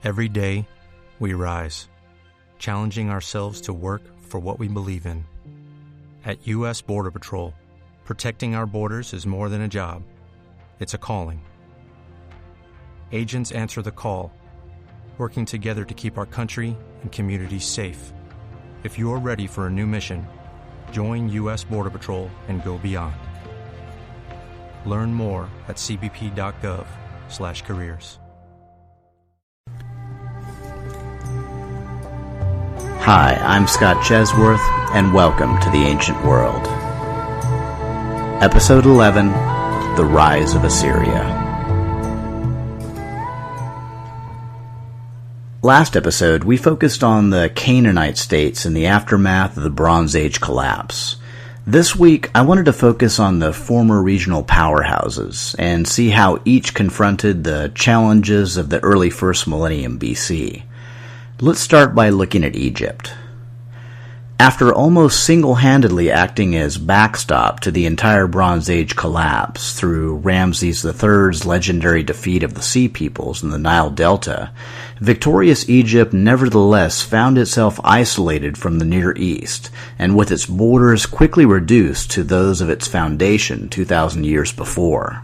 Every day, we rise, challenging ourselves to work for what we believe in. At U.S. Border Patrol, protecting our borders is more than a job. It's a calling. Agents answer the call, working together to keep our country and communities safe. If you're ready for a new mission, join U.S. Border Patrol and go beyond. Learn more at cbp.gov/careers. Hi, I'm Scott Chesworth, and welcome to the Ancient World. Episode 11, The Rise of Assyria. Last episode, we focused on the Canaanite states in the aftermath of the Bronze Age collapse. This week, I wanted to focus on the former regional powerhouses and see how each confronted the challenges of the early first millennium BC. Let's start by looking at Egypt. After almost single-handedly acting as backstop to the entire Bronze Age collapse through Ramses III's legendary defeat of the Sea Peoples in the Nile Delta, victorious Egypt nevertheless found itself isolated from the Near East, and with its borders quickly reduced to those of its foundation 2,000 years before.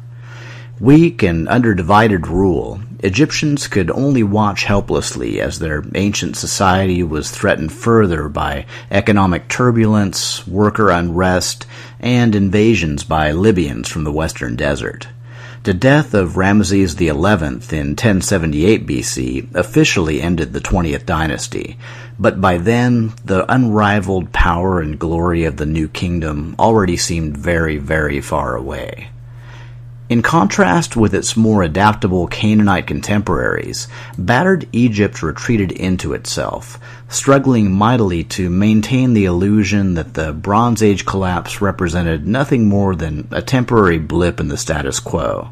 Weak and under divided rule, Egyptians could only watch helplessly as their ancient society was threatened further by economic turbulence, worker unrest, and invasions by Libyans from the western desert. The death of Ramses XI in 1078 BC officially ended the 20th dynasty, but by then the unrivaled power and glory of the new kingdom already seemed very, very far away. In contrast with its more adaptable Canaanite contemporaries, battered Egypt retreated into itself, struggling mightily to maintain the illusion that the Bronze Age collapse represented nothing more than a temporary blip in the status quo.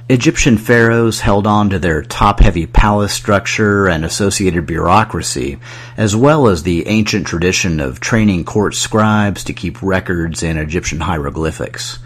Egyptian pharaohs held on to their top-heavy palace structure and associated bureaucracy, as well as the ancient tradition of training court scribes to keep records in Egyptian hieroglyphics.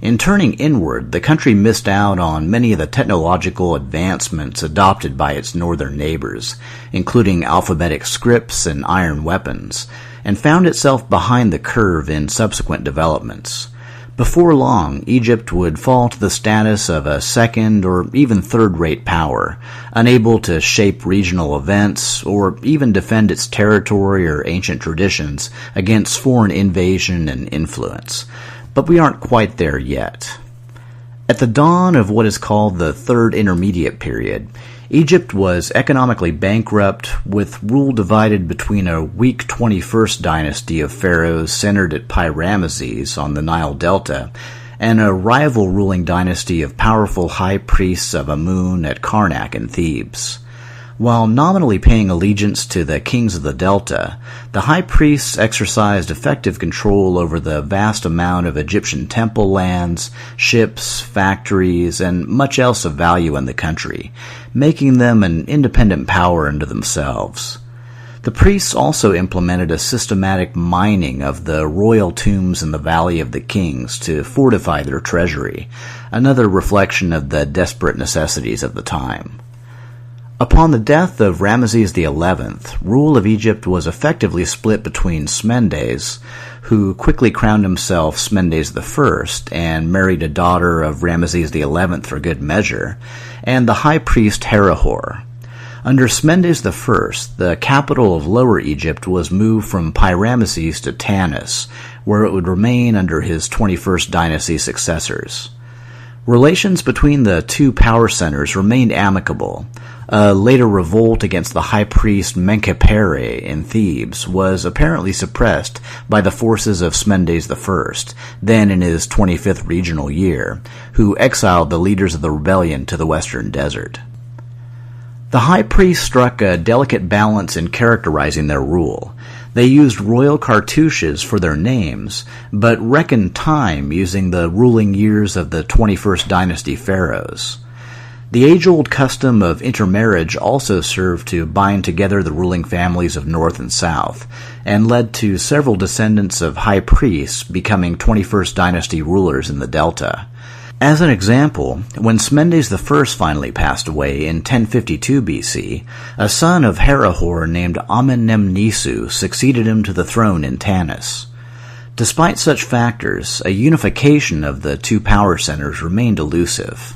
In turning inward, the country missed out on many of the technological advancements adopted by its northern neighbors, including alphabetic scripts and iron weapons, and found itself behind the curve in subsequent developments. Before long, Egypt would fall to the status of a second or even third-rate power, unable to shape regional events or even defend its territory or ancient traditions against foreign invasion and influence. But we aren't quite there yet. At the dawn of what is called the Third Intermediate Period, Egypt was economically bankrupt, with rule divided between a weak 21st dynasty of pharaohs centered at Pi-Ramesses on the Nile Delta, and a rival ruling dynasty of powerful high priests of Amun at Karnak in Thebes. While nominally paying allegiance to the kings of the Delta, the high priests exercised effective control over the vast amount of Egyptian temple lands, ships, factories, and much else of value in the country, making them an independent power unto themselves. The priests also implemented a systematic mining of the royal tombs in the Valley of the Kings to fortify their treasury, another reflection of the desperate necessities of the time. Upon the death of Ramses XI, rule of Egypt was effectively split between Smendes, who quickly crowned himself Smendes I and married a daughter of Ramses XI for good measure, and the high priest Herihor. Under Smendes I, the capital of Lower Egypt was moved from Pi-Ramesses to Tanis, where it would remain under his 21st dynasty successors. Relations between the two power centers remained amicable. A later revolt against the high priest Menkaperre in Thebes was apparently suppressed by the forces of Smendes I, then in his 25th regional year, who exiled the leaders of the rebellion to the western desert. The high priests struck a delicate balance in characterizing their rule. They used royal cartouches for their names, but reckoned time using the ruling years of the 21st dynasty pharaohs. The age-old custom of intermarriage also served to bind together the ruling families of North and South, and led to several descendants of high priests becoming 21st dynasty rulers in the Delta. As an example, when Shalmaneser I finally passed away in 1052 BC, a son of Herihor named Amenemnesu succeeded him to the throne in Tanis. Despite such factors, a unification of the two power centers remained elusive.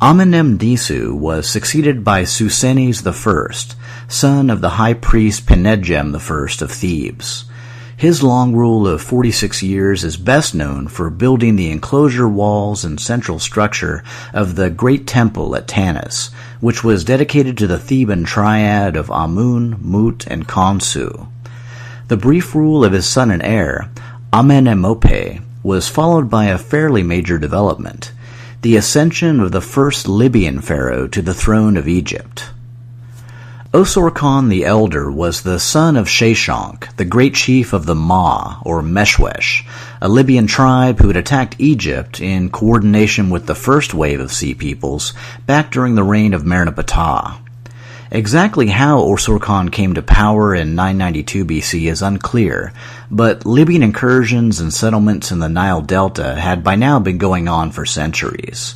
Amenemnesu was succeeded by Shalmaneser I, son of the high priest Penedjem I of Thebes. His long rule of 46 years is best known for building the enclosure walls and central structure of the Great Temple at Tanis, which was dedicated to the Theban triad of Amun, Mut, and Khonsu. The brief rule of his son and heir, Amenemope, was followed by a fairly major development, the ascension of the first Libyan pharaoh to the throne of Egypt. Osorkon the Elder was the son of Sheshonq, the great chief of the Ma, or Meshwesh, a Libyan tribe who had attacked Egypt in coordination with the first wave of Sea Peoples back during the reign of Merneptah. Exactly how Osorkon came to power in 992 BC is unclear, but Libyan incursions and settlements in the Nile Delta had by now been going on for centuries.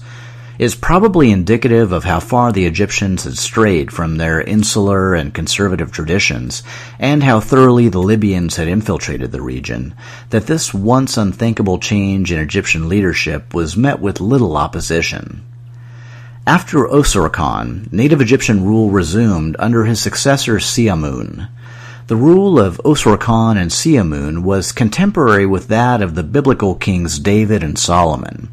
It's probably indicative of how far the Egyptians had strayed from their insular and conservative traditions, and how thoroughly the Libyans had infiltrated the region, that this once unthinkable change in Egyptian leadership was met with little opposition. After Osorkon, native Egyptian rule resumed under his successor Siamun. The rule of Osorkon and Siamun was contemporary with that of the biblical kings David and Solomon.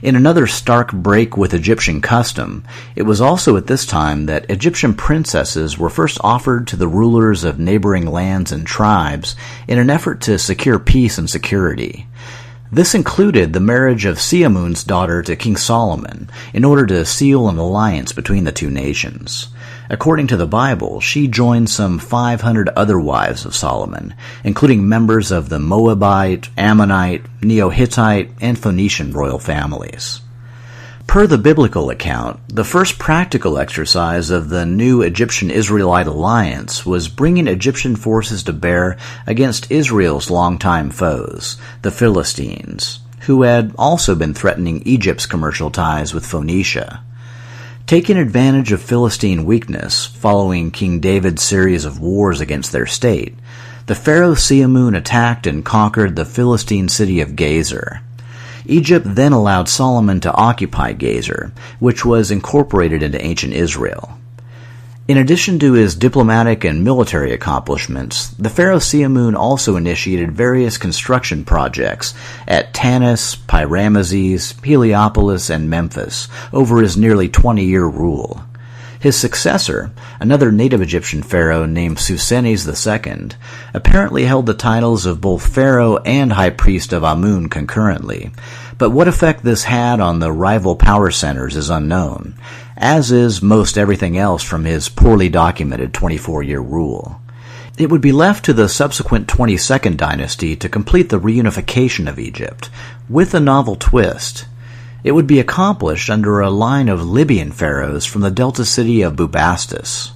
In another stark break with Egyptian custom, it was also at this time that Egyptian princesses were first offered to the rulers of neighboring lands and tribes in an effort to secure peace and security. This included the marriage of Siamun's daughter to King Solomon in order to seal an alliance between the two nations. According to the Bible, she joined some 500 other wives of Solomon, including members of the Moabite, Ammonite, Neo-Hittite, and Phoenician royal families. Per the biblical account, the first practical exercise of the new Egyptian-Israelite alliance was bringing Egyptian forces to bear against Israel's longtime foes, the Philistines, who had also been threatening Egypt's commercial ties with Phoenicia. Taking advantage of Philistine weakness following King David's series of wars against their state, the pharaoh Siamun attacked and conquered the Philistine city of Gezer. Egypt then allowed Solomon to occupy Gezer, which was incorporated into ancient Israel. In addition to his diplomatic and military accomplishments, the pharaoh Siamun also initiated various construction projects at Tanis, Pi-Ramesses, Heliopolis, and Memphis over his nearly 20-year rule. His successor, another native Egyptian pharaoh named Shalmaneser II, apparently held the titles of both pharaoh and high priest of Amun concurrently, but what effect this had on the rival power centers is unknown, as is most everything else from his poorly documented 24-year rule. It would be left to the subsequent 22nd dynasty to complete the reunification of Egypt, with a novel twist. It would be accomplished under a line of Libyan pharaohs from the delta city of Bubastis.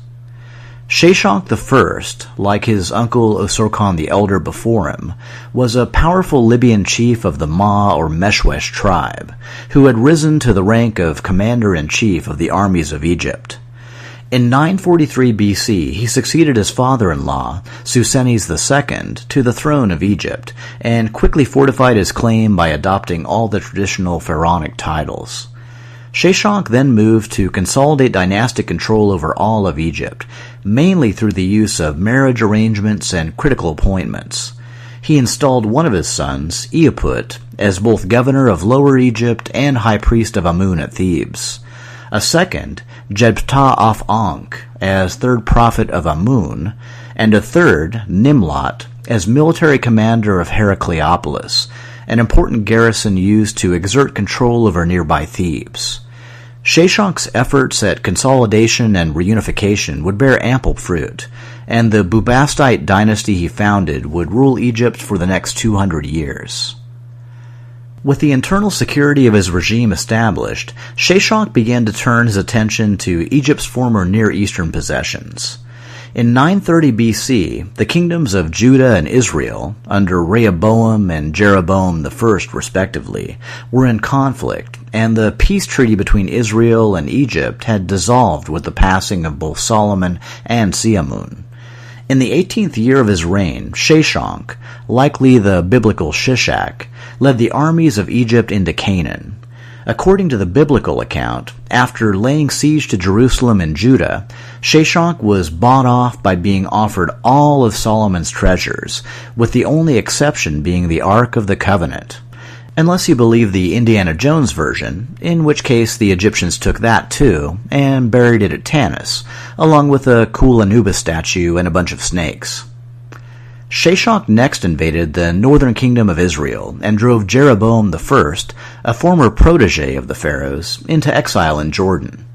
Sheshonq I, like his uncle Osorkon the Elder before him, was a powerful Libyan chief of the Ma or Meshwesh tribe, who had risen to the rank of commander-in-chief of the armies of Egypt. In 943 BC, he succeeded his father-in-law, Shalmaneser II, to the throne of Egypt, and quickly fortified his claim by adopting all the traditional pharaonic titles. Sheshonq then moved to consolidate dynastic control over all of Egypt, mainly through the use of marriage arrangements and critical appointments. He installed one of his sons, Eaput, as both governor of Lower Egypt and high priest of Amun at Thebes. A second, Jebta-af-Ankh, as third prophet of Amun, and a third, Nimlot, as military commander of Heracleopolis, an important garrison used to exert control over nearby Thebes. Sheshonq's efforts at consolidation and reunification would bear ample fruit, and the Bubastite dynasty he founded would rule Egypt for the next 200 years. With the internal security of his regime established, Sheshonq began to turn his attention to Egypt's former Near Eastern possessions. In 930 BC, the kingdoms of Judah and Israel, under Rehoboam and Jeroboam I respectively, were in conflict, and the peace treaty between Israel and Egypt had dissolved with the passing of both Solomon and Siamun. In the 18th year of his reign, Sheshonq, likely the biblical Shishak, led the armies of Egypt into Canaan. According to the biblical account, after laying siege to Jerusalem and Judah, Sheshonq was bought off by being offered all of Solomon's treasures, with the only exception being the Ark of the Covenant. Unless you believe the Indiana Jones version, in which case the Egyptians took that too, and buried it at Tanis, along with a cool Anubis statue and a bunch of snakes. Sheshonq next invaded the northern kingdom of Israel and drove Jeroboam I, a former protege of the pharaohs, into exile in Jordan.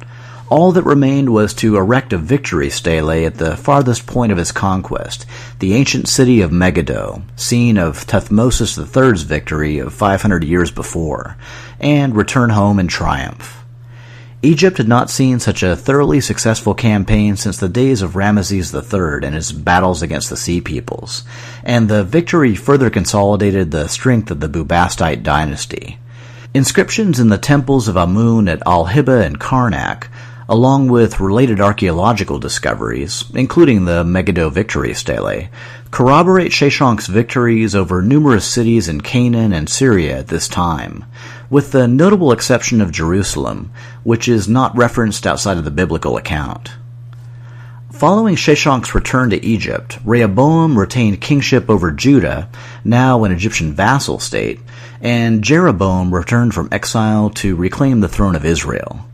All that remained was to erect a victory stele at the farthest point of his conquest, the ancient city of Megiddo, scene of Thutmose III's victory of 500 years before, and return home in triumph. Egypt had not seen such a thoroughly successful campaign since the days of Ramesses III and his battles against the Sea Peoples, and the victory further consolidated the strength of the Bubastite dynasty. Inscriptions in the temples of Amun at Al-Hibba and Karnak, along with related archaeological discoveries, including the Megiddo victory stele, corroborate Sheshonq's victories over numerous cities in Canaan and Syria at this time, with the notable exception of Jerusalem, which is not referenced outside of the biblical account. Following Sheshonq's return to Egypt, Rehoboam retained kingship over Judah, now an Egyptian vassal state, and Jeroboam returned from exile to reclaim the throne of Israel.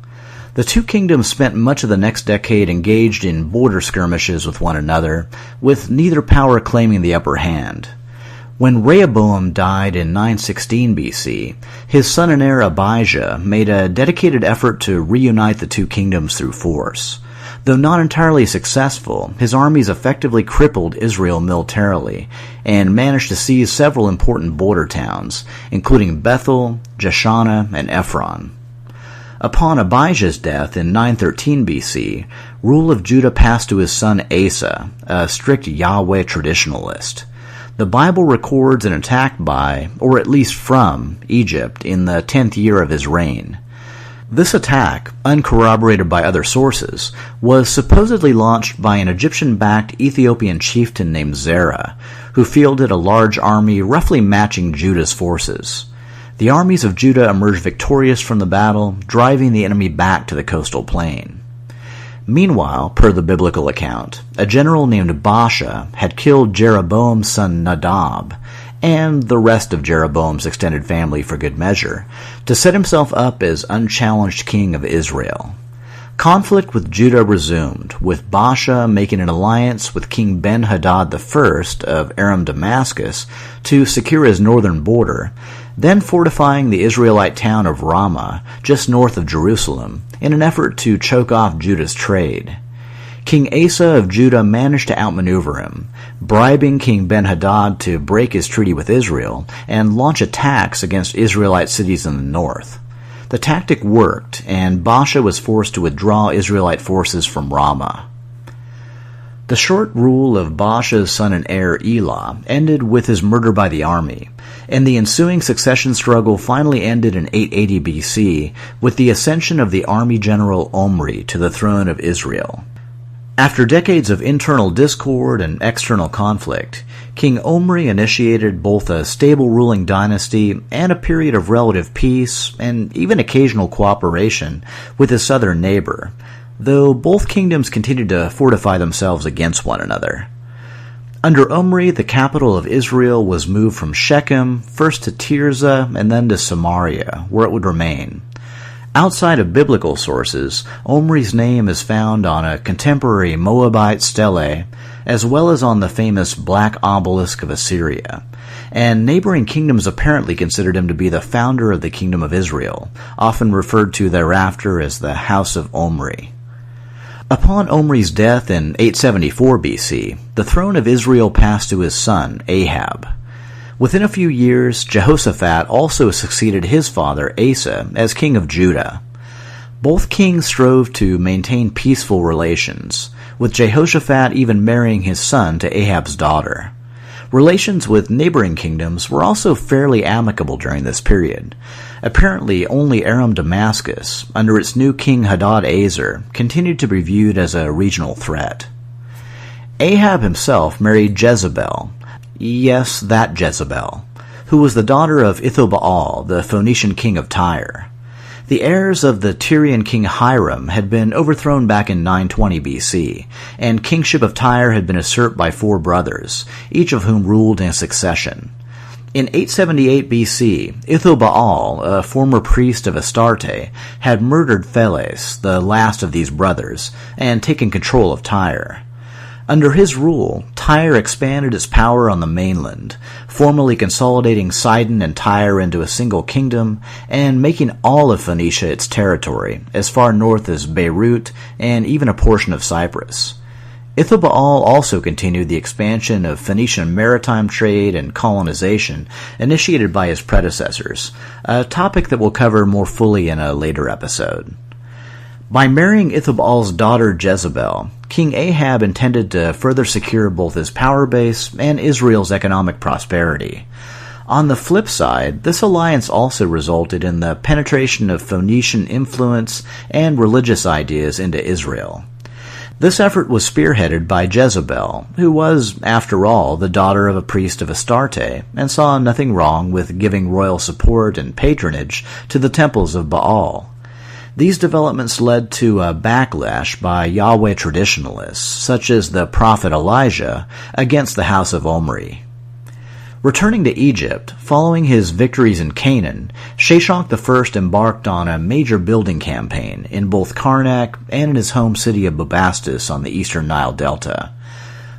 The two kingdoms spent much of the next decade engaged in border skirmishes with one another, with neither power claiming the upper hand. When Rehoboam died in 916 BC, his son and heir Abijah made a dedicated effort to reunite the two kingdoms through force. Though not entirely successful, his armies effectively crippled Israel militarily and managed to seize several important border towns, including Bethel, Jeshanah, and Ephron. Upon Abijah's death in 913 BC, rule of Judah passed to his son Asa, a strict Yahweh traditionalist. The Bible records an attack by, or at least from, Egypt in the 10th year of his reign. This attack, uncorroborated by other sources, was supposedly launched by an Egyptian-backed Ethiopian chieftain named Zerah, who fielded a large army roughly matching Judah's forces. The armies of Judah emerged victorious from the battle, driving the enemy back to the coastal plain. Meanwhile, per the biblical account, a general named Baasha had killed Jeroboam's son Nadab, and the rest of Jeroboam's extended family for good measure, to set himself up as unchallenged king of Israel. Conflict with Judah resumed, with Baasha making an alliance with King Ben-Hadad I of Aram Damascus to secure his northern border, then fortifying the Israelite town of Ramah, just north of Jerusalem, in an effort to choke off Judah's trade. King Asa of Judah managed to outmaneuver him, bribing King Ben-Hadad to break his treaty with Israel and launch attacks against Israelite cities in the north. The tactic worked, and Baasha was forced to withdraw Israelite forces from Ramah. The short rule of Baasha's son and heir Elah ended with his murder by the army, and the ensuing succession struggle finally ended in 880 BC with the ascension of the army general Omri to the throne of Israel. After decades of internal discord and external conflict, King Omri initiated both a stable ruling dynasty and a period of relative peace and even occasional cooperation with his southern neighbor, though both kingdoms continued to fortify themselves against one another. Under Omri, the capital of Israel was moved from Shechem, first to Tirzah and then to Samaria, where it would remain. Outside of biblical sources, Omri's name is found on a contemporary Moabite stele, as well as on the famous Black Obelisk of Assyria, and neighboring kingdoms apparently considered him to be the founder of the Kingdom of Israel, often referred to thereafter as the House of Omri. Upon Omri's death in 874 BC, the throne of Israel passed to his son, Ahab. Within a few years, Jehoshaphat also succeeded his father, Asa, as king of Judah. Both kings strove to maintain peaceful relations, with Jehoshaphat even marrying his son to Ahab's daughter. Relations with neighboring kingdoms were also fairly amicable during this period. Apparently, only Aram Damascus, under its new king Hadad-Ezer, continued to be viewed as a regional threat. Ahab himself married Jezebel. Yes, that Jezebel, who was the daughter of Ithobaal, the Phoenician king of Tyre. The heirs of the Tyrian king Hiram had been overthrown back in 920 BC, and kingship of Tyre had been usurped by 4 brothers, each of whom ruled in succession. In 878 BC, Ithobaal, a former priest of Astarte, had murdered Pheles, the last of these brothers, and taken control of Tyre. Under his rule, Tyre expanded its power on the mainland, formally consolidating Sidon and Tyre into a single kingdom and making all of Phoenicia its territory, as far north as Beirut and even a portion of Cyprus. Ithobaal also continued the expansion of Phoenician maritime trade and colonization initiated by his predecessors, a topic that we'll cover more fully in a later episode. By marrying Ithobaal's daughter Jezebel, King Ahab intended to further secure both his power base and Israel's economic prosperity. On the flip side, this alliance also resulted in the penetration of Phoenician influence and religious ideas into Israel. This effort was spearheaded by Jezebel, who was, after all, the daughter of a priest of Astarte, and saw nothing wrong with giving royal support and patronage to the temples of Baal. These developments led to a backlash by Yahweh traditionalists, such as the prophet Elijah, against the house of Omri. Returning to Egypt, following his victories in Canaan, Sheshonq I embarked on a major building campaign in both Karnak and in his home city of Bubastis on the eastern Nile Delta.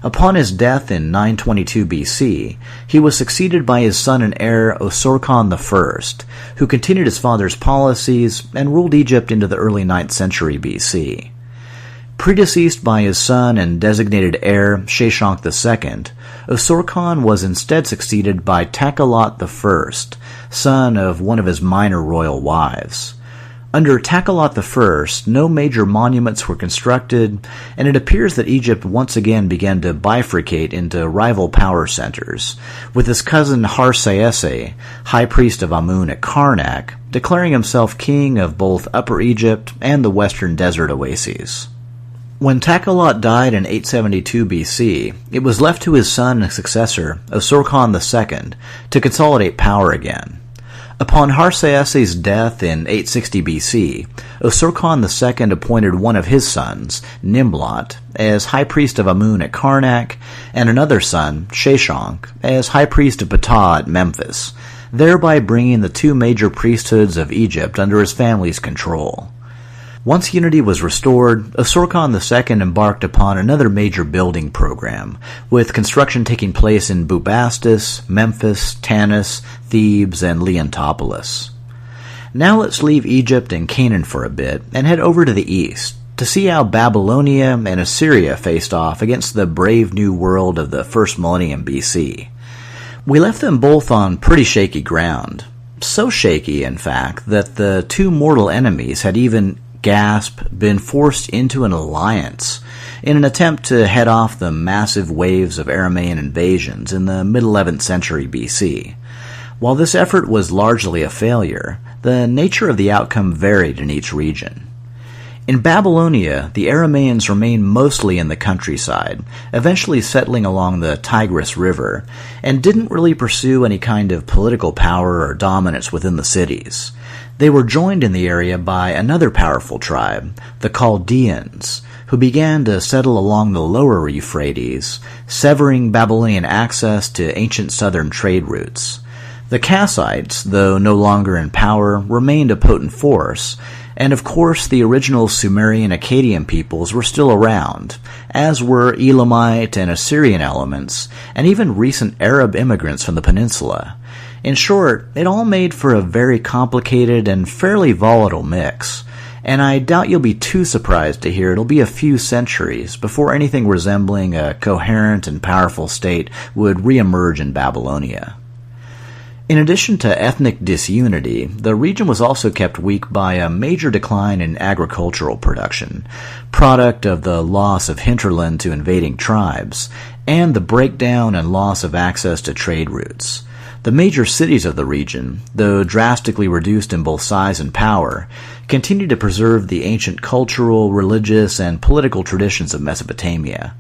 Upon his death in 922 BC, he was succeeded by his son and heir Osorkon I, who continued his father's policies and ruled Egypt into the early 9th century BC. Predeceased by his son and designated heir Sheshonq II, Osorkon was instead succeeded by Takalot I, son of one of his minor royal wives. Under Takalot I, no major monuments were constructed, and it appears that Egypt once again began to bifurcate into rival power centers, with his cousin Harsaese, high priest of Amun at Karnak, declaring himself king of both Upper Egypt and the western desert oases. When Takalot died in 872 BC, it was left to his son and successor, Osorkon II, to consolidate power again. Upon Harsaese's death in 860 BC, Osorkon II appointed one of his sons, Nimlot, as high priest of Amun at Karnak, and another son, Sheshonq, as high priest of Ptah at Memphis, thereby bringing the 2 major priesthoods of Egypt under his family's control. Once unity was restored, Osorkon II embarked upon another major building program, with construction taking place in Bubastis, Memphis, Tanis, Thebes, and Leontopolis. Now let's leave Egypt and Canaan for a bit and head over to the east to see how Babylonia and Assyria faced off against the brave new world of the first millennium BC. We left them both on pretty shaky ground. So shaky, in fact, that the 2 mortal enemies had even been forced into an alliance in an attempt to head off the massive waves of Aramaean invasions in the mid-11th century BC. While this effort was largely a failure, the nature of the outcome varied in each region. In Babylonia, the Aramaeans remained mostly in the countryside, eventually settling along the Tigris River, and didn't really pursue any kind of political power or dominance within the cities. They were joined in the area by another powerful tribe, the Chaldeans, who began to settle along the lower Euphrates, severing Babylonian access to ancient southern trade routes. The Kassites, though no longer in power, remained a potent force, and of course the original Sumerian Akkadian peoples were still around, as were Elamite and Assyrian elements, and even recent Arab immigrants from the peninsula. In short, it all made for a very complicated and fairly volatile mix, and I doubt you'll be too surprised to hear it'll be a few centuries before anything resembling a coherent and powerful state would re-emerge in Babylonia. In addition to ethnic disunity, the region was also kept weak by a major decline in agricultural production, product of the loss of hinterland to invading tribes, and the breakdown and loss of access to trade routes. The major cities of the region, though drastically reduced in both size and power, continued to preserve the ancient cultural, religious, and political traditions of Mesopotamia.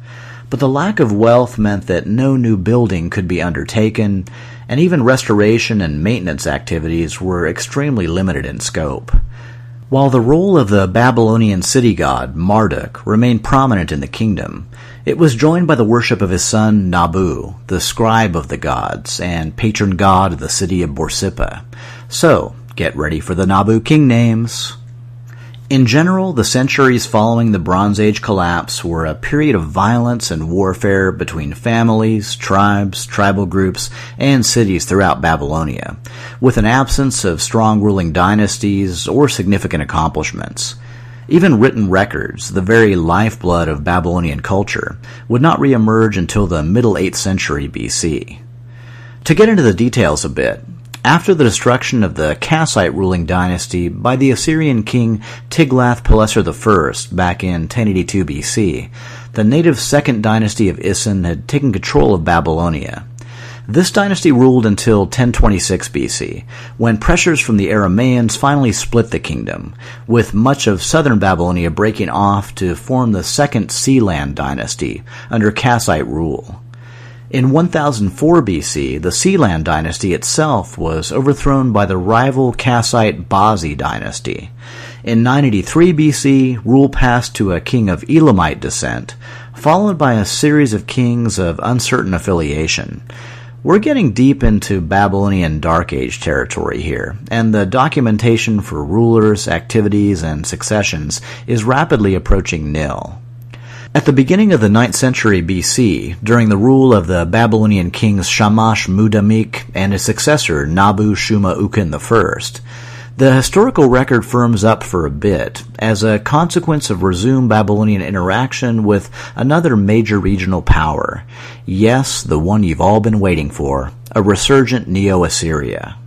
But the lack of wealth meant that no new building could be undertaken, and even restoration and maintenance activities were extremely limited in scope. While the role of the Babylonian city god, Marduk, remained prominent in the kingdom, it was joined by the worship of his son Nabu, the scribe of the gods, and patron god of the city of Borsippa. So, get ready for the Nabu king names. In general, the centuries following the Bronze Age collapse were a period of violence and warfare between families, tribes, tribal groups, and cities throughout Babylonia, with an absence of strong ruling dynasties or significant accomplishments. Even written records, the very lifeblood of Babylonian culture, would not reemerge until the middle 8th century BC. To get into the details a bit, after the destruction of the Kassite ruling dynasty by the Assyrian king Tiglath-Pileser I back in 1082 BC, the native second dynasty of Isin had taken control of Babylonia. This dynasty ruled until 1026 BC, when pressures from the Arameans finally split the kingdom, with much of southern Babylonia breaking off to form the second Sealand dynasty under Kassite rule. In 1004 BC, the Sealand dynasty itself was overthrown by the rival Kassite Bazi dynasty. In 983 BC, rule passed to a king of Elamite descent, followed by a series of kings of uncertain affiliation. We're getting deep into Babylonian Dark Age territory here, and the documentation for rulers, activities, and successions is rapidly approaching nil. At the beginning of the 9th century BC, during the rule of the Babylonian kings Shamash Mudamik and his successor Nabu Shuma Ukin I, the historical record firms up for a bit as a consequence of resumed Babylonian interaction with another major regional power. Yes, the one you've all been waiting for, a resurgent Neo-Assyria.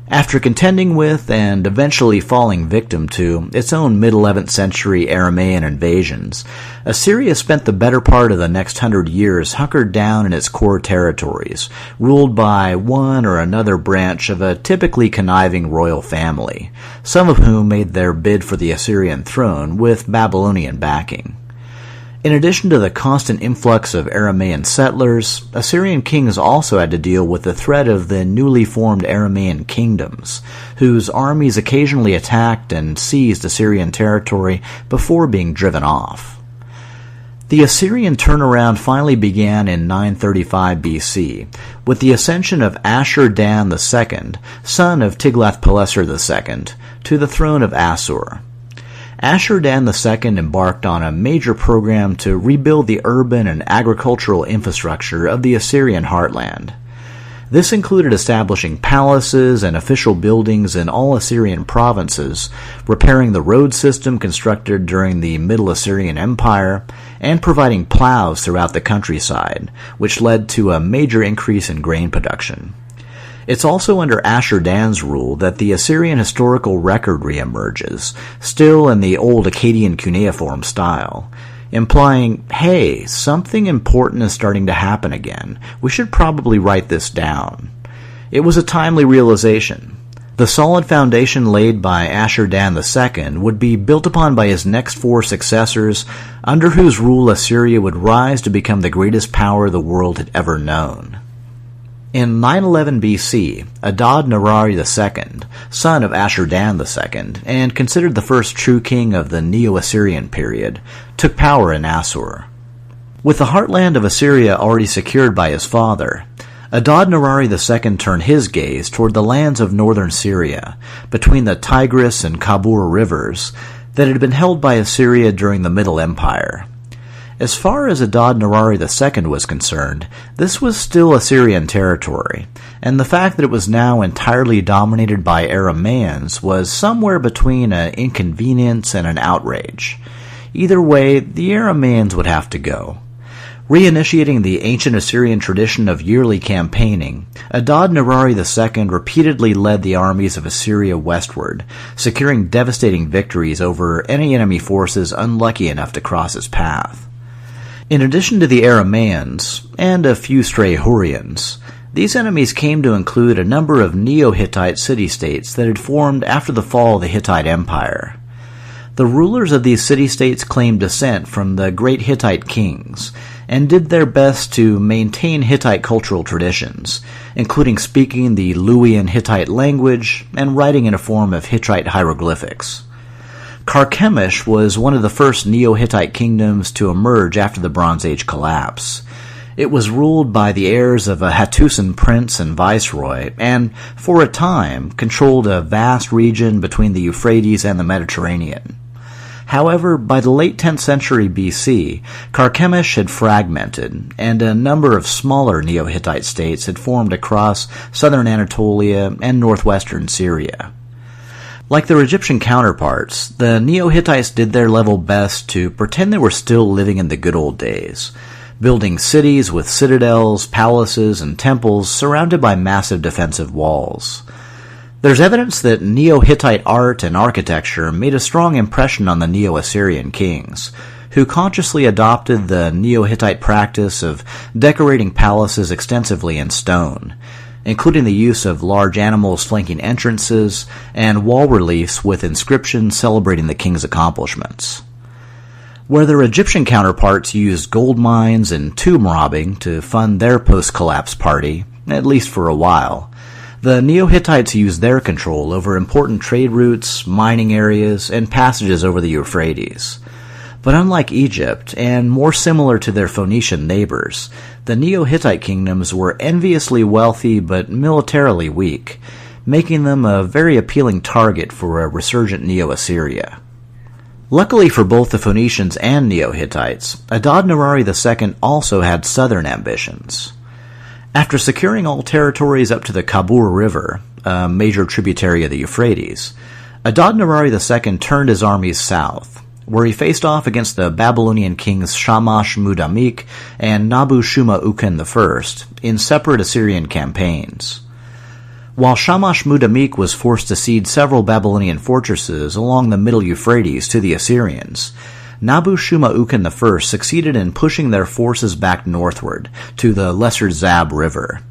After contending with and eventually falling victim to its own mid-11th century Aramaean invasions, Assyria spent the better part of the next 100 years hunkered down in its core territories, ruled by one or another branch of a typically conniving royal family, some of whom made their bid for the Assyrian throne with Babylonian backing. In addition to the constant influx of Aramaean settlers, Assyrian kings also had to deal with the threat of the newly formed Aramaean kingdoms, whose armies occasionally attacked and seized Assyrian territory before being driven off. The Assyrian turnaround finally began in 935 BC, with the ascension of Ashur-dan II, son of Tiglath-Pileser II, to the throne of Assur. Ashur-dan II embarked on a major program to rebuild the urban and agricultural infrastructure of the Assyrian heartland. This included establishing palaces and official buildings in all Assyrian provinces, repairing the road system constructed during the Middle Assyrian Empire, and providing plows throughout the countryside, which led to a major increase in grain production. It's also under Ashur-dan's rule that the Assyrian historical record reemerges, still in the old Akkadian cuneiform style, implying, hey, something important is starting to happen again. We should probably write this down. It was a timely realization. The solid foundation laid by Ashur-dan II would be built upon by his next four successors, under whose rule Assyria would rise to become the greatest power the world had ever known. In 911 BC, Adad-nirari II, son of Ashur-dan II, and considered the first true king of the Neo-Assyrian period, took power in Assur. With the heartland of Assyria already secured by his father, Adad-nirari II turned his gaze toward the lands of northern Syria, between the Tigris and Kabur rivers, that had been held by Assyria during the Middle Empire. As far as Adad-nirari II was concerned, this was still Assyrian territory, and the fact that it was now entirely dominated by Aramaeans was somewhere between an inconvenience and an outrage. Either way, the Aramaeans would have to go. Reinitiating the ancient Assyrian tradition of yearly campaigning, Adad-nirari II repeatedly led the armies of Assyria westward, securing devastating victories over any enemy forces unlucky enough to cross his path. In addition to the Arameans, and a few stray Hurrians, these enemies came to include a number of Neo-Hittite city-states that had formed after the fall of the Hittite Empire. The rulers of these city-states claimed descent from the great Hittite kings, and did their best to maintain Hittite cultural traditions, including speaking the Luwian Hittite language and writing in a form of Hittite hieroglyphics. Carchemish was one of the first Neo-Hittite kingdoms to emerge after the Bronze Age collapse. It was ruled by the heirs of a Hattusan prince and viceroy, and, for a time, controlled a vast region between the Euphrates and the Mediterranean. However, by the late 10th century BC, Carchemish had fragmented, and a number of smaller Neo-Hittite states had formed across southern Anatolia and northwestern Syria. Like their Egyptian counterparts, the Neo-Hittites did their level best to pretend they were still living in the good old days, building cities with citadels, palaces, and temples surrounded by massive defensive walls. There's evidence that Neo-Hittite art and architecture made a strong impression on the Neo-Assyrian kings, who consciously adopted the Neo-Hittite practice of decorating palaces extensively in stone, including the use of large animals flanking entrances and wall reliefs with inscriptions celebrating the king's accomplishments. Where their Egyptian counterparts used gold mines and tomb robbing to fund their post-collapse party, at least for a while, the Neo-Hittites used their control over important trade routes, mining areas, and passages over the Euphrates. But unlike Egypt, and more similar to their Phoenician neighbors, the Neo-Hittite kingdoms were enviously wealthy but militarily weak, making them a very appealing target for a resurgent Neo-Assyria. Luckily for both the Phoenicians and Neo-Hittites, Adad-nirari II also had southern ambitions. After securing all territories up to the Kabur River, a major tributary of the Euphrates, Adad-nirari II turned his armies south, where he faced off against the Babylonian kings Shamash-mudamik and Nabu-shuma-uken I in separate Assyrian campaigns. While Shamash-mudamik was forced to cede several Babylonian fortresses along the middle Euphrates to the Assyrians, Nabu-shuma-uken I succeeded in pushing their forces back northward to the Lesser Zab River.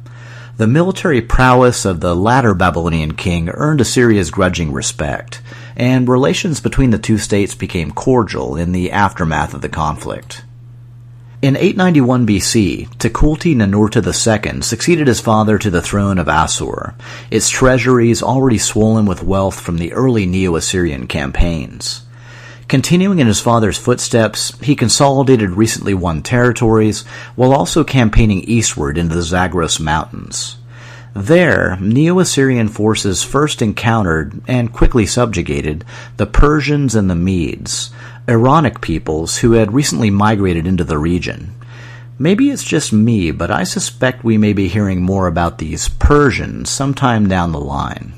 The military prowess of the latter Babylonian king earned Assyria's grudging respect, and relations between the two states became cordial in the aftermath of the conflict. In 891 BC, Tukulti-Ninurta II succeeded his father to the throne of Assur, its treasuries already swollen with wealth from the early Neo-Assyrian campaigns. Continuing in his father's footsteps, he consolidated recently won territories while also campaigning eastward into the Zagros Mountains. There, Neo-Assyrian forces first encountered and quickly subjugated the Persians and the Medes, Iranic peoples who had recently migrated into the region. Maybe it's just me, but I suspect we may be hearing more about these Persians sometime down the line.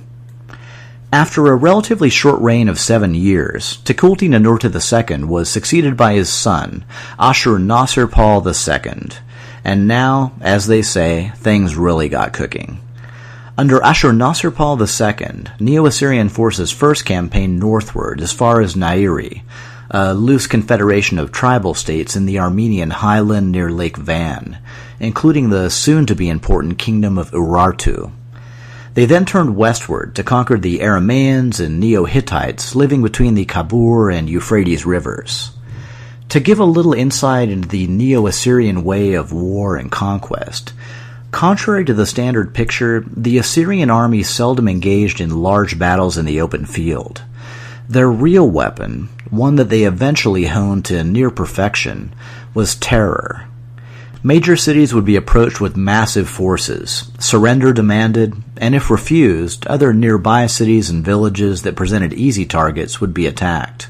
After a relatively short reign of 7 years, Tukulti-Ninurta II was succeeded by his son, Ashur-nasir-pal II, and now, as they say, things really got cooking. Under Ashur-nasir-pal II, Neo-Assyrian forces first campaigned northward as far as Nairi, a loose confederation of tribal states in the Armenian highland near Lake Van, including the soon-to-be important kingdom of Urartu. They then turned westward to conquer the Arameans and Neo-Hittites living between the Kabur and Euphrates rivers. To give a little insight into the Neo-Assyrian way of war and conquest, contrary to the standard picture, the Assyrian army seldom engaged in large battles in the open field. Their real weapon, one that they eventually honed to near perfection, was terror. Major cities would be approached with massive forces, surrender demanded, and if refused, other nearby cities and villages that presented easy targets would be attacked.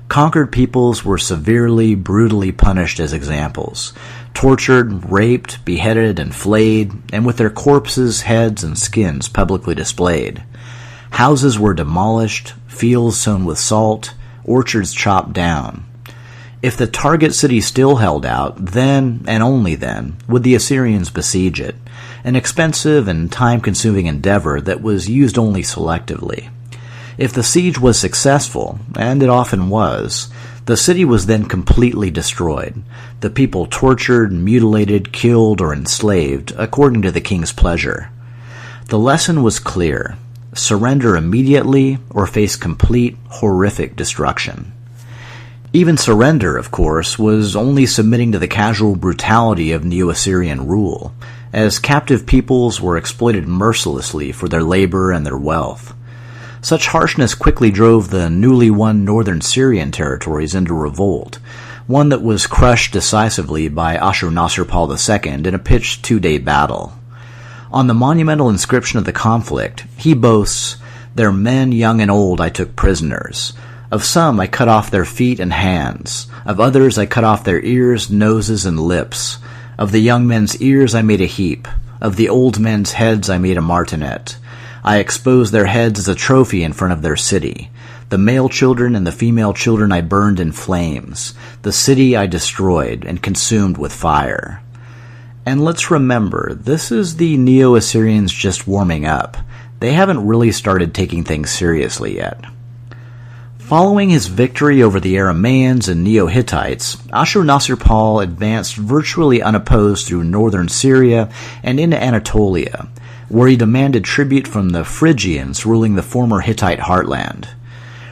Conquered peoples were severely, brutally punished as examples, tortured, raped, beheaded, and flayed, and with their corpses, heads, and skins publicly displayed. Houses were demolished, fields sown with salt, orchards chopped down. If the target city still held out, then, and only then, would the Assyrians besiege it, an expensive and time-consuming endeavor that was used only selectively. If the siege was successful, and it often was, the city was then completely destroyed, the people tortured, mutilated, killed, or enslaved, according to the king's pleasure. The lesson was clear: surrender immediately or face complete, horrific destruction. Even surrender, of course, was only submitting to the casual brutality of Neo-Assyrian rule, as captive peoples were exploited mercilessly for their labor and their wealth. Such harshness quickly drove the newly won northern Syrian territories into revolt, one that was crushed decisively by Ashurnasirpal II in a pitched 2-day battle. On the monumental inscription of the conflict, he boasts, "Their men young and old I took prisoners. Of some I cut off their feet and hands. Of others I cut off their ears, noses, and lips. Of the young men's ears I made a heap. Of the old men's heads I made a martinet. I exposed their heads as a trophy in front of their city. The male children and the female children I burned in flames. The city I destroyed and consumed with fire." And let's remember, this is the Neo-Assyrians just warming up. They haven't really started taking things seriously yet. Following his victory over the Arameans and Neo-Hittites, Ashurnasirpal advanced virtually unopposed through northern Syria and into Anatolia, where he demanded tribute from the Phrygians ruling the former Hittite heartland.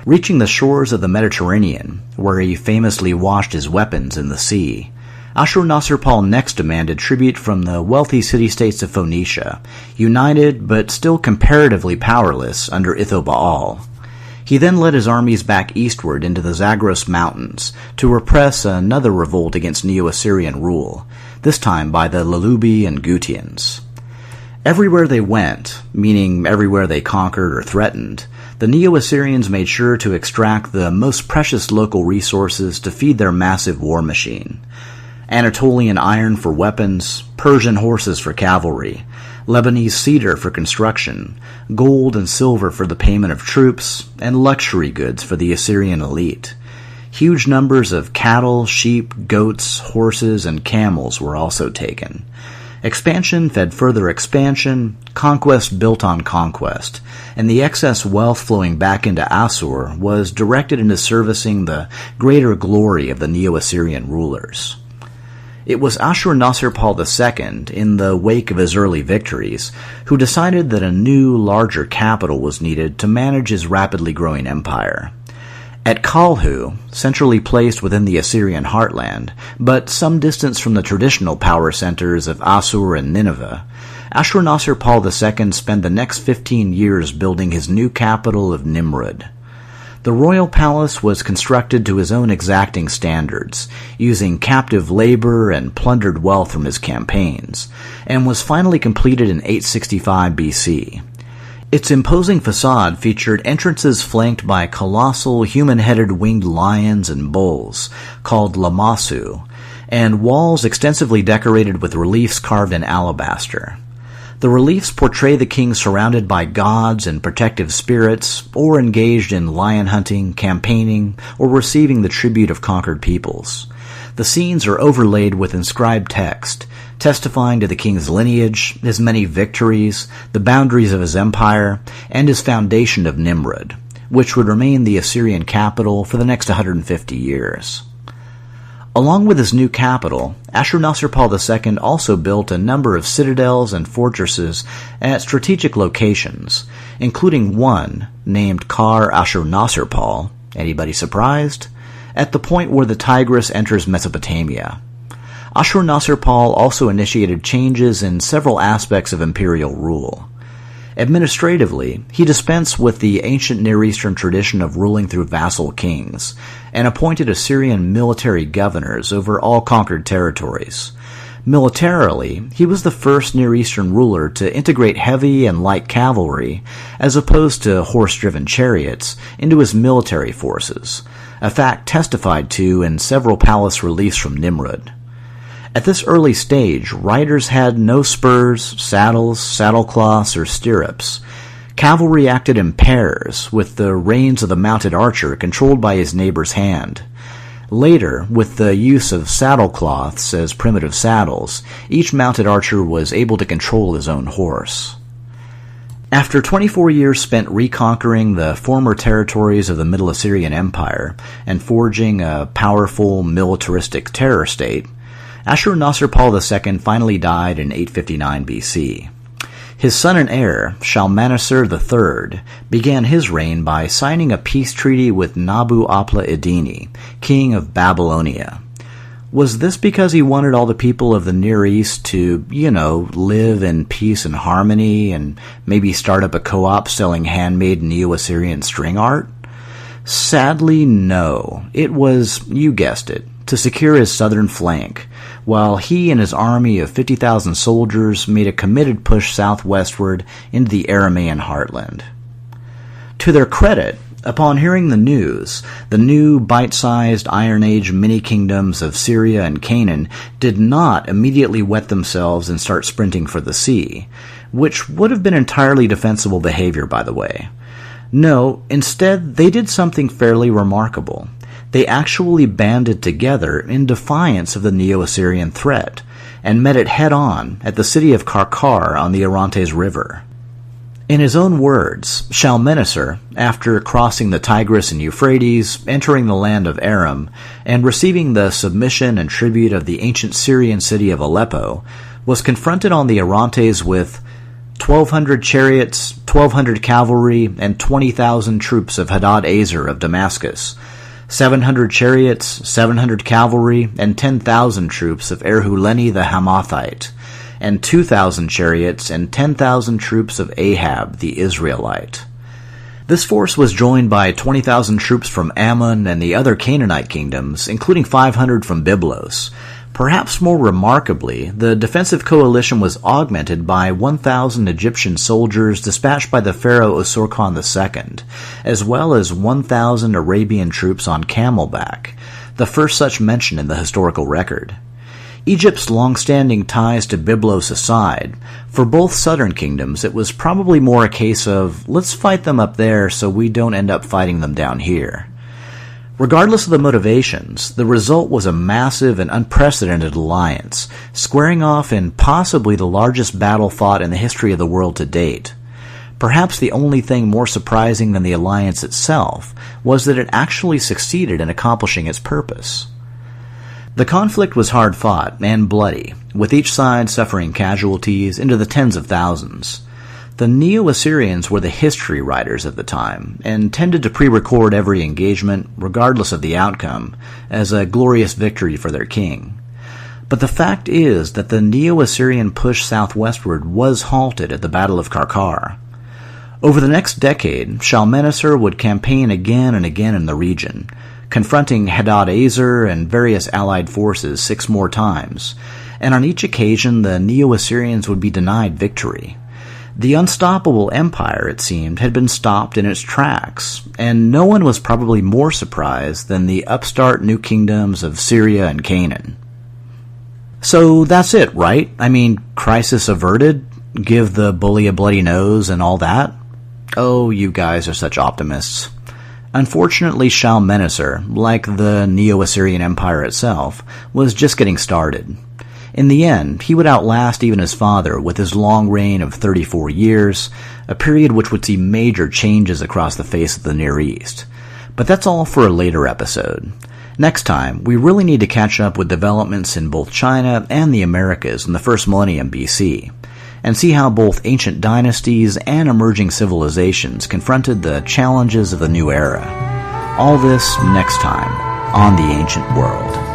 Reaching the shores of the Mediterranean, where he famously washed his weapons in the sea, Ashurnasirpal next demanded tribute from the wealthy city-states of Phoenicia, united but still comparatively powerless under Ithobaal. He then led his armies back eastward into the Zagros Mountains to repress another revolt against Neo-Assyrian rule, this time by the Lalubi and Gutians. Everywhere they went, meaning everywhere they conquered or threatened, the Neo-Assyrians made sure to extract the most precious local resources to feed their massive war machine. Anatolian iron for weapons, Persian horses for cavalry, Lebanese cedar for construction, gold and silver for the payment of troops, and luxury goods for the Assyrian elite. Huge numbers of cattle, sheep, goats, horses, and camels were also taken. Expansion fed further expansion, conquest built on conquest, and the excess wealth flowing back into Assur was directed into servicing the greater glory of the Neo-Assyrian rulers. It was Ashurnasirpal II, in the wake of his early victories, who decided that a new, larger capital was needed to manage his rapidly growing empire. At Kalhu, centrally placed within the Assyrian heartland, but some distance from the traditional power centers of Assur and Nineveh, Ashurnasirpal II spent the next 15 years building his new capital of Nimrud. The royal palace was constructed to his own exacting standards, using captive labor and plundered wealth from his campaigns, and was finally completed in 865 BC. Its imposing facade featured entrances flanked by colossal human-headed winged lions and bulls, called lamassu, and walls extensively decorated with reliefs carved in alabaster. The reliefs portray the king surrounded by gods and protective spirits, or engaged in lion hunting, campaigning, or receiving the tribute of conquered peoples. The scenes are overlaid with inscribed text, testifying to the king's lineage, his many victories, the boundaries of his empire, and his foundation of Nimrud, which would remain the Assyrian capital for the next 150 years. Along with his new capital, Ashurnasirpal II also built a number of citadels and fortresses at strategic locations, including one named Kar Ashurnasirpal, anybody surprised? At the point where the Tigris enters Mesopotamia. Ashurnasirpal also initiated changes in several aspects of imperial rule. Administratively, he dispensed with the ancient Near Eastern tradition of ruling through vassal kings, and appointed Assyrian military governors over all conquered territories. Militarily, he was the first Near Eastern ruler to integrate heavy and light cavalry, as opposed to horse-driven chariots, into his military forces, a fact testified to in several palace reliefs from Nimrud. At this early stage, riders had no spurs, saddles, saddlecloths, or stirrups. Cavalry acted in pairs, with the reins of the mounted archer controlled by his neighbor's hand. Later, with the use of saddlecloths as primitive saddles, each mounted archer was able to control his own horse. After 24 years spent reconquering the former territories of the Middle Assyrian Empire and forging a powerful militaristic terror state, Ashur-nasir-pal II finally died in 859 BC. His son and heir, Shalmaneser III, began his reign by signing a peace treaty with Nabu-apla-iddini, king of Babylonia. Was this because he wanted all the people of the Near East to, live in peace and harmony and maybe start up a co-op selling handmade Neo-Assyrian string art? Sadly, no. It was, you guessed it, to secure his southern flank, while he and his army of 50,000 soldiers made a committed push southwestward into the Aramean heartland. To their credit, upon hearing the news, the new bite-sized Iron Age mini-kingdoms of Syria and Canaan did not immediately wet themselves and start sprinting for the sea, which would have been entirely defensible behavior, by the way. No, instead, they did something fairly remarkable. They actually banded together in defiance of the Neo-Assyrian threat, and met it head-on at the city of Qarqar on the Orontes River. In his own words, Shalmaneser, after crossing the Tigris and Euphrates, entering the land of Aram, and receiving the submission and tribute of the ancient Syrian city of Aleppo, was confronted on the Orontes with 1,200 chariots, 1,200 cavalry, and 20,000 troops of Hadad-ezer of Damascus, 700 chariots, 700 cavalry, and 10,000 troops of Erhuleni the Hamathite, and 2,000 chariots and 10,000 troops of Ahab the Israelite. This force was joined by 20,000 troops from Ammon and the other Canaanite kingdoms, including 500 from Byblos. Perhaps more remarkably, the defensive coalition was augmented by 1,000 Egyptian soldiers dispatched by the pharaoh Usurkan II, as well as 1,000 Arabian troops on camelback, the first such mention in the historical record. Egypt's long-standing ties to Byblos aside, for both southern kingdoms it was probably more a case of, let's fight them up there so we don't end up fighting them down here. Regardless of the motivations, the result was a massive and unprecedented alliance, squaring off in possibly the largest battle fought in the history of the world to date. Perhaps the only thing more surprising than the alliance itself was that it actually succeeded in accomplishing its purpose. The conflict was hard-fought and bloody, with each side suffering casualties into the tens of thousands. The Neo-Assyrians were the history writers of the time, and tended to pre-record every engagement, regardless of the outcome, as a glorious victory for their king. But the fact is that the Neo-Assyrian push southwestward was halted at the Battle of Qarqar. Over the next decade, Shalmaneser would campaign again and again in the region, confronting Hadad-ezer and various allied forces 6 more times, and on each occasion the Neo-Assyrians would be denied victory. The unstoppable empire, it seemed, had been stopped in its tracks, and no one was probably more surprised than the upstart new kingdoms of Syria and Canaan. So that's it, right? I mean, crisis averted? Give the bully a bloody nose and all that? Oh, you guys are such optimists. Unfortunately, Shalmaneser, like the Neo-Assyrian Empire itself, was just getting started. In the end, he would outlast even his father with his long reign of 34 years, a period which would see major changes across the face of the Near East. But that's all for a later episode. Next time, we really need to catch up with developments in both China and the Americas in the first millennium BC, and see how both ancient dynasties and emerging civilizations confronted the challenges of the new era. All this next time on The Ancient World.